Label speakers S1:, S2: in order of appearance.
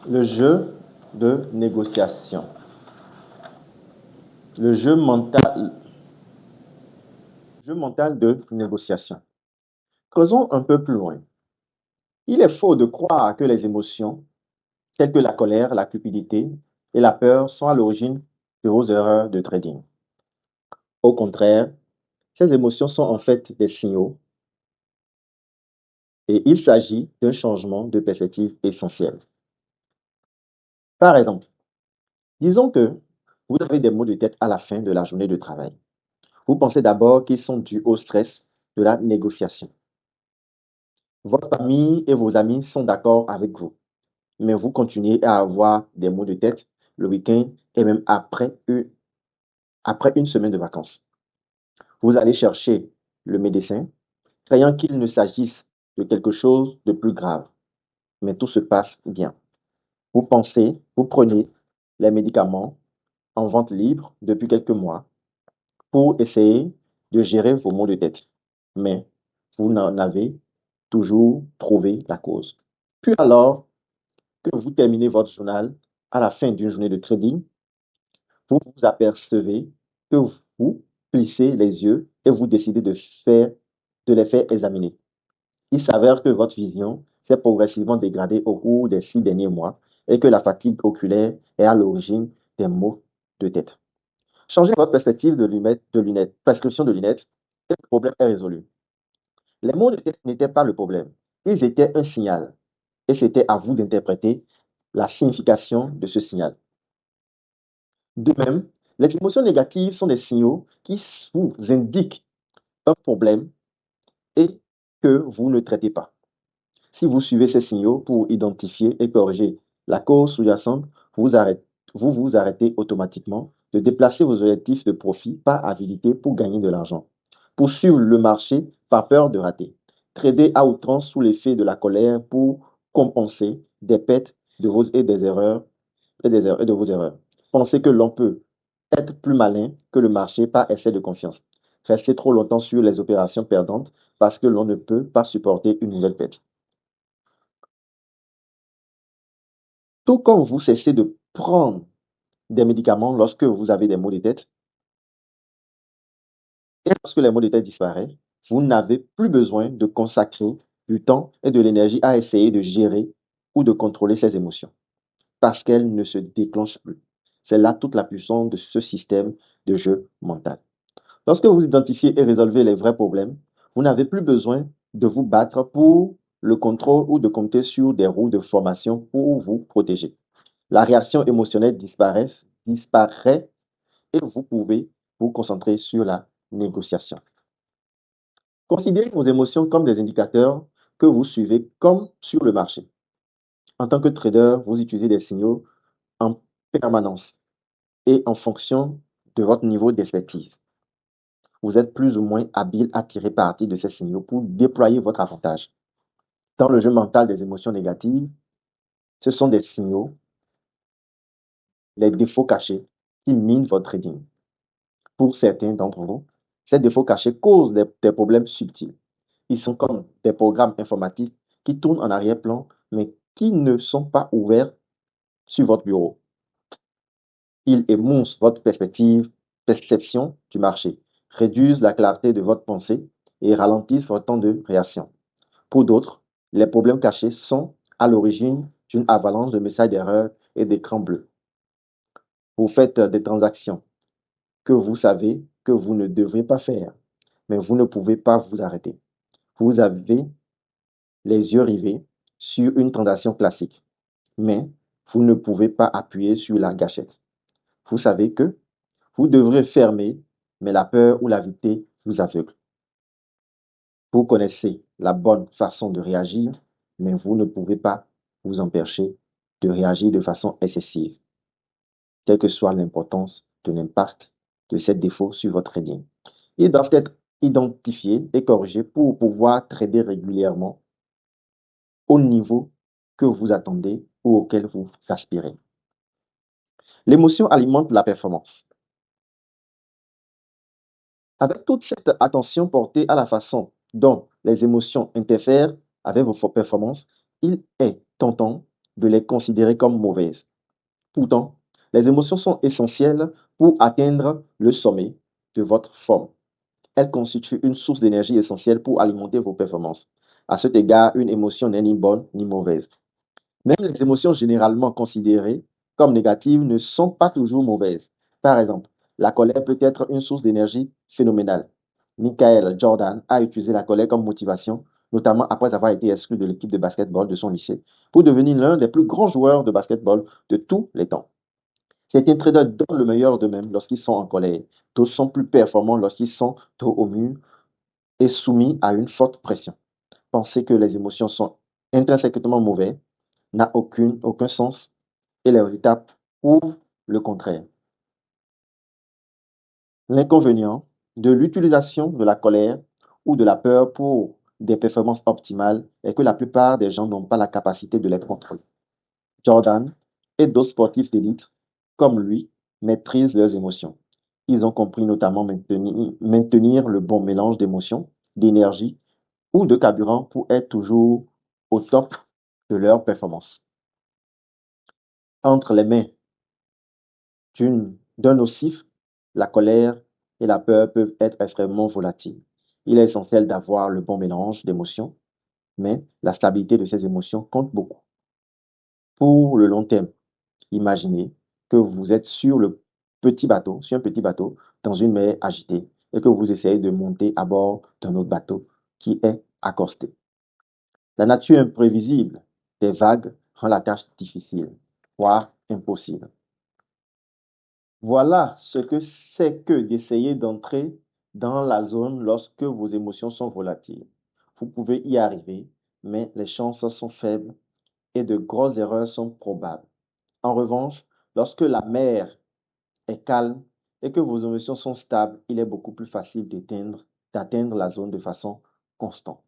S1: Le jeu de négociation. Le jeu mental de négociation. Creusons un peu plus loin. Il est faux de croire que les émotions, telles que la colère, la cupidité et la peur, sont à l'origine de vos erreurs de trading. Au contraire, ces émotions sont en fait des signaux et il s'agit d'un changement de perspective essentiel. Par exemple, disons que vous avez des maux de tête à la fin de la journée de travail. Vous pensez d'abord qu'ils sont dus au stress de la négociation. Votre famille et vos amis sont d'accord avec vous, mais vous continuez à avoir des maux de tête le week-end et même après une semaine de vacances. Vous allez chercher le médecin, croyant qu'il ne s'agisse de quelque chose de plus grave, mais tout se passe bien. Vous prenez les médicaments en vente libre depuis quelques mois pour essayer de gérer vos maux de tête, mais vous n'en avez toujours trouvé la cause. Puis alors que vous terminez votre journal à la fin d'une journée de trading, vous vous apercevez que vous plissez les yeux et vous décidez de les faire examiner. Il s'avère que votre vision s'est progressivement dégradée au cours des 6 derniers mois et que la fatigue oculaire est à l'origine des maux de tête. Changez votre perspective prescription de lunettes et le problème est résolu. Les maux de tête n'étaient pas le problème, ils étaient un signal et c'était à vous d'interpréter la signification de ce signal. De même, les émotions négatives sont des signaux qui vous indiquent un problème et que vous ne traitez pas. Si vous suivez ces signaux pour identifier et corriger la cause sous-jacente, vous vous arrêtez automatiquement de déplacer vos objectifs de profit par avidité pour gagner de l'argent. Poursuivre le marché par peur de rater. Trader à outrance sous l'effet de la colère pour compenser des pertes de vos et des erreurs et de vos erreurs. Pensez que l'on peut être plus malin que le marché par excès de confiance. Rester trop longtemps sur les opérations perdantes parce que l'on ne peut pas supporter une nouvelle perte. Tout comme vous cessez de prendre des médicaments lorsque vous avez des maux de tête, et lorsque les maux de tête disparaissent, vous n'avez plus besoin de consacrer du temps et de l'énergie à essayer de gérer ou de contrôler ces émotions, parce qu'elles ne se déclenchent plus. C'est là toute la puissance de ce système de jeu mental. Lorsque vous identifiez et résolvez les vrais problèmes, vous n'avez plus besoin de vous battre pour le contrôle ou de compter sur des roues de formation pour vous protéger. La réaction émotionnelle disparaît et vous pouvez vous concentrer sur la négociation. Considérez vos émotions comme des indicateurs que vous suivez comme sur le marché. En tant que trader, vous utilisez des signaux en permanence et en fonction de votre niveau d'expertise. Vous êtes plus ou moins habile à tirer parti de ces signaux pour déployer votre avantage. Dans le jeu mental des émotions négatives, ce sont des signaux, les défauts cachés qui minent votre trading. Pour certains d'entre vous, ces défauts cachés causent des problèmes subtils. Ils sont comme des programmes informatiques qui tournent en arrière-plan, mais qui ne sont pas ouverts sur votre bureau. Ils émoussent votre perception du marché, réduisent la clarté de votre pensée et ralentissent votre temps de réaction. Pour d'autres, les problèmes cachés sont à l'origine d'une avalanche de messages d'erreur et d'écrans bleus. Vous faites des transactions que vous savez que vous ne devrez pas faire, mais vous ne pouvez pas vous arrêter. Vous avez les yeux rivés sur une transaction classique, mais vous ne pouvez pas appuyer sur la gâchette. Vous savez que vous devrez fermer, mais la peur ou l'avidité vous aveugle. Vous connaissez la bonne façon de réagir, mais vous ne pouvez pas vous empêcher de réagir de façon excessive, quelle que soit l'importance de l'impact de ces défauts sur votre trading. Ils doivent être identifiés et corrigés pour pouvoir trader régulièrement au niveau que vous attendez ou auquel vous aspirez. L'émotion alimente la performance. Avec toute cette attention portée à la façon dont les émotions interfèrent avec vos performances, il est tentant de les considérer comme mauvaises. Pourtant, les émotions sont essentielles pour atteindre le sommet de votre forme. Elles constituent une source d'énergie essentielle pour alimenter vos performances. À cet égard, une émotion n'est ni bonne ni mauvaise. Même les émotions généralement considérées comme négatives ne sont pas toujours mauvaises. Par exemple, la colère peut être une source d'énergie phénoménale. Michael Jordan a utilisé la colère comme motivation, notamment après avoir été exclu de l'équipe de basketball de son lycée, pour devenir l'un des plus grands joueurs de basketball de tous les temps. Certains traders donnent le meilleur d'eux-mêmes lorsqu'ils sont en colère. D'autres sont plus performants lorsqu'ils sont dos au mur et soumis à une forte pression. Penser que les émotions sont intrinsèquement mauvaises n'a aucun sens et les résultats prouvent le contraire. L'inconvénient de l'utilisation de la colère ou de la peur pour des performances optimales est que la plupart des gens n'ont pas la capacité de les contrôler. Jordan et d'autres sportifs d'élite, comme lui, maîtrisent leurs émotions. Ils ont compris notamment maintenir le bon mélange d'émotions, d'énergie ou de carburant pour être toujours au top de leur performance. Entre les mains d'un nocif, la colère et la peur peuvent être extrêmement volatiles. Il est essentiel d'avoir le bon mélange d'émotions, mais la stabilité de ces émotions compte beaucoup. Pour le long terme, imaginez que vous êtes sur un petit bateau, dans une mer agitée, et que vous essayez de monter à bord d'un autre bateau qui est accosté. La nature imprévisible des vagues rend la tâche difficile, voire impossible. Voilà ce que c'est que d'essayer d'entrer dans la zone lorsque vos émotions sont volatiles. Vous pouvez y arriver, mais les chances sont faibles et de grosses erreurs sont probables. En revanche, lorsque la mer est calme et que vos émotions sont stables, il est beaucoup plus facile d'atteindre la zone de façon constante.